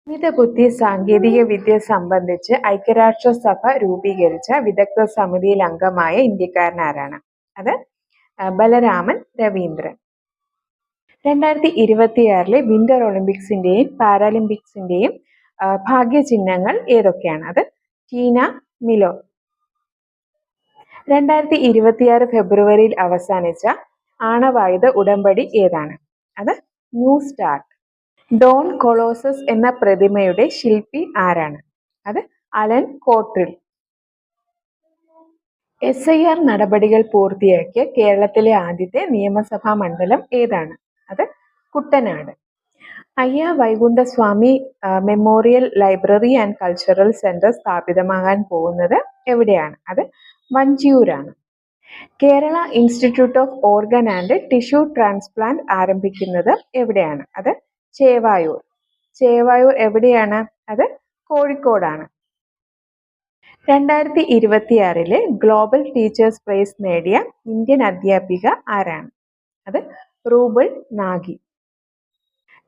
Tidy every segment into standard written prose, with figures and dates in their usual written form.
ബുദ്ധി സാങ്കേതിക വിദ്യ സംബന്ധിച്ച് ഐക്യരാഷ്ട്രസഭ രൂപീകരിച്ച വിദഗ്ധ സമിതിയിൽ അംഗമായ ഇന്ത്യക്കാരൻ ആരാണ്? അത് ബലരാമൻ രവീന്ദ്രൻ. 2026 വിന്റർ ഒളിമ്പിക്സിന്റെയും പാരാലിമ്പിക്സിന്റെയും ഭാഗ്യചിഹ്നങ്ങൾ ഏതൊക്കെയാണ്? അത് ടീന മിലോ. 2026 ഫെബ്രുവരിയിൽ അവസാനിച്ച ആണവായുധ ഉടമ്പടി ഏതാണ്? അത് ന്യൂ സ്റ്റാർട്ട്. ഡോൺ കൊളോസസ് എന്ന പ്രതിമയുടെ ശില്പി ആരാണ്? അത് അലൻ കോട്രിൽ. SIR നടപടികൾ പൂർത്തിയാക്കിയ കേരളത്തിലെ ആദ്യത്തെ നിയമസഭാ മണ്ഡലം ഏതാണ്? അത് Kuttanad. Ayya Vaikundaswami memorial library and cultural centre സ്ഥാപിതമാകാൻ പോകുന്നത് എവിടെയാണ്? അത് വഞ്ചിയൂരാണ്. Kerala institute of organ and tissue transplant ആരംഭിക്കുന്നത് എവിടെയാണ്? അത് ചേവായൂർ. ചേവായൂർ എവിടെയാണ്? അത് കോഴിക്കോടാണ്. 2026 ഗ്ലോബൽ ടീച്ചേഴ്സ് പ്രൈസ് നേടിയ ഇന്ത്യൻ അധ്യാപിക ആരാണ്? അത് റൂബിൾ നാഗി.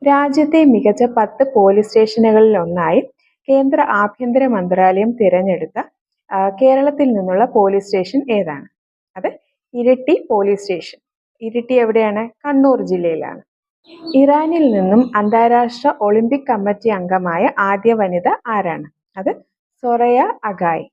രാജ്യത്തെ മികച്ച 10 പോലീസ് സ്റ്റേഷനുകളിൽ ഒന്നായി കേന്ദ്ര ആഭ്യന്തര മന്ത്രാലയം തിരഞ്ഞെടുത്ത കേരളത്തിൽ നിന്നുള്ള പോലീസ് സ്റ്റേഷൻ ഏതാണ്? അത് ഇരിട്ടി പോലീസ് സ്റ്റേഷൻ. ഇരിട്ടി എവിടെയാണ്? കണ്ണൂർ ജില്ലയിലാണ്. ഇറാനിൽ നിന്നും അന്താരാഷ്ട്ര ഒളിമ്പിക് കമ്മിറ്റി അംഗമായ ആദ്യ വനിത ആരാണ്? അത് സൊറയ അഗായി.